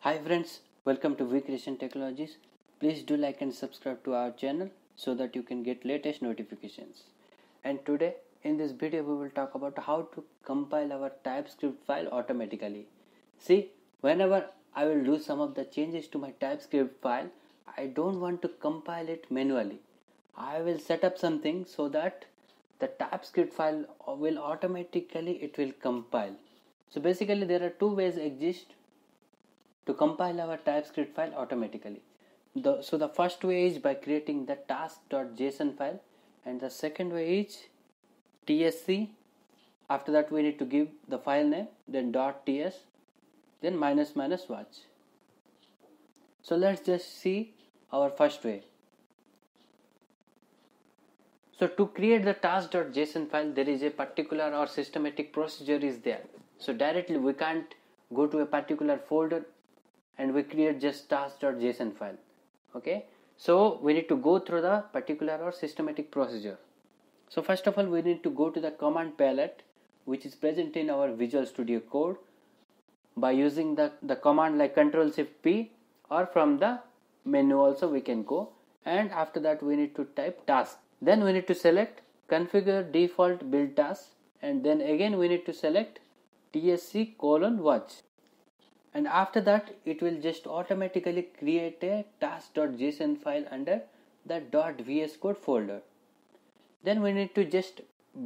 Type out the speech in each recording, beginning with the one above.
Hi friends, welcome to VCreation Technologies. Please do like and subscribe to our channel so that you can get latest notifications. And today in this video we will talk about how to compile our TypeScript file automatically. See, whenever I will do some of the changes to my TypeScript file, I don't want to compile it manually. I will set up something so that the TypeScript file will automatically compile. So basically there are two ways exist to compile our TypeScript file automatically. So the first way is by creating the task.json file, and the second way is tsc. After that we need to give the file name, then .ts, then minus minus watch. So let's just see our first way. So to create the task.json file, there is a particular or systematic procedure is there. So directly we can't go to a particular folder and we create just task.json file. Okay, so we need to go through the particular or systematic procedure. So first of all we need to go to the command palette which is present in our Visual Studio Code by using the command like Ctrl+Shift+P, or from the menu also we can go, and after that we need to type task. Then we need to select configure default build task, and then again we need to select tsc:watch. And after that it will just automatically create a task.json file under the .vs code folder. Then we need to just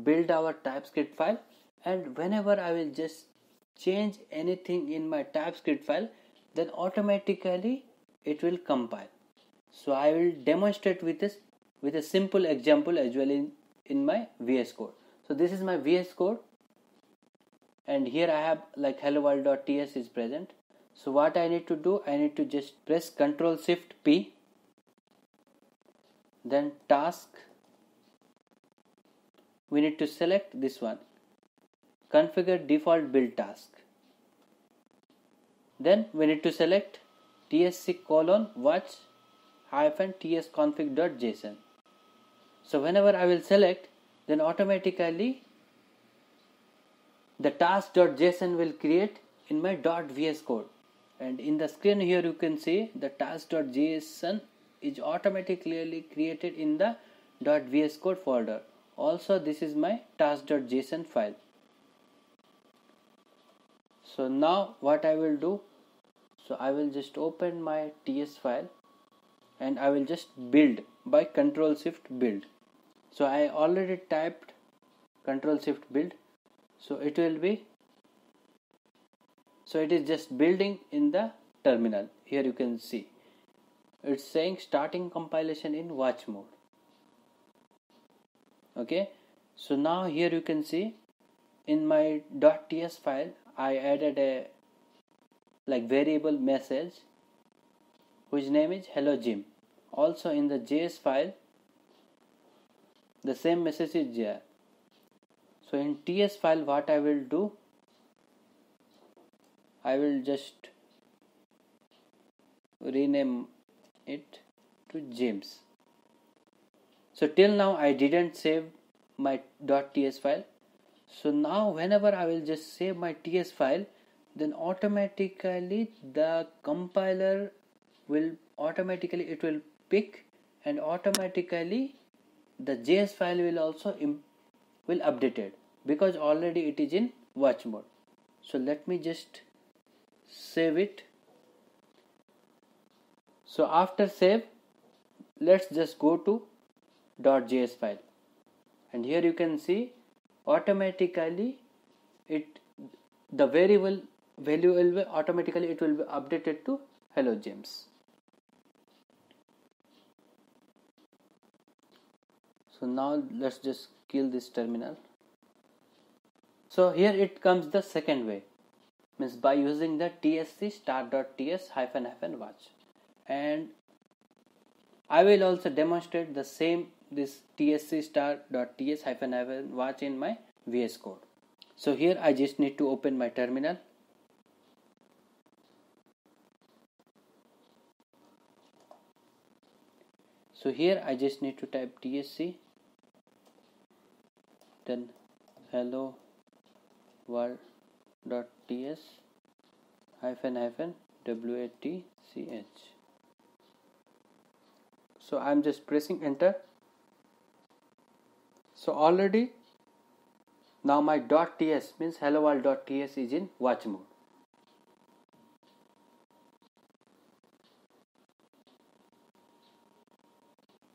build our TypeScript file, and whenever I will just change anything in my TypeScript file, then automatically it will compile. So I will demonstrate with a simple example as well in my VS Code. So this is my VS Code, and here I have like hello world.ts is present. So what I need to do, I need to just press Ctrl+Shift+P, then task. We need to select this one, configure default build task. Then we need to select tsc:watch -tsconfig.json. So whenever I will select, then automatically the task.json will create in my .vs code, and in the screen here you can see the task.json is automatically created in the .vs code folder. Also this is my task.json file. So now what I will do, so I will just open my ts file and I will just build by Ctrl+Shift+build. So I already typed Ctrl+Shift+build, so it will be, so it is just building in the terminal. Here you can see it's saying starting compilation in watch mode. Okay, so now here you can see in my .ts file I added a like variable message whose name is hello Jim. Also in the JS file the same message is there. So in TS file what I will do, I will just rename it to James. So till now I didn't save my .ts file. So now whenever I will just save my TS file, then automatically the compiler will pick, and automatically the JS file will also will updated because already it is in watch mode. So let me just save it. So after save, let's just go to .js file, and here you can see automatically the variable value will be automatically it will be updated to hello James. So now let's just kill this terminal. So here it comes the second way, means by using the tsc start.ts -watch, and I will also demonstrate the same this tsc start.ts -watch in my VS Code. So here I just need to open my terminal. So here I just need to type tsc, then hello world.ts WATCH. So I'm just pressing enter. So already now my .ts means hello world.ts is in watch mode.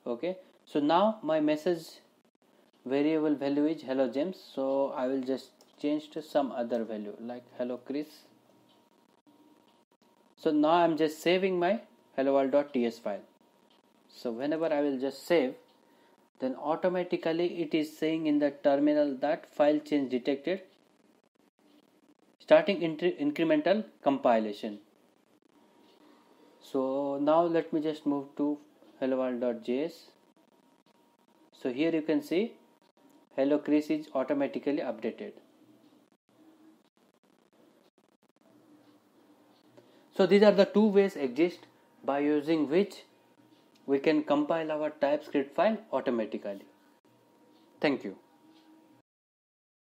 Okay, so now my message variable value is hello James, so I will just change to some other value like hello Chris. So now I'm just saving my hello world.ts file. So whenever I will just save, then automatically it is saying in the terminal that file change detected, starting incremental compilation. So now let me just move to hello world.js. So here you can see hello Chris is automatically updated. So these are the two ways exist by using which we can compile our TypeScript file automatically. Thank you.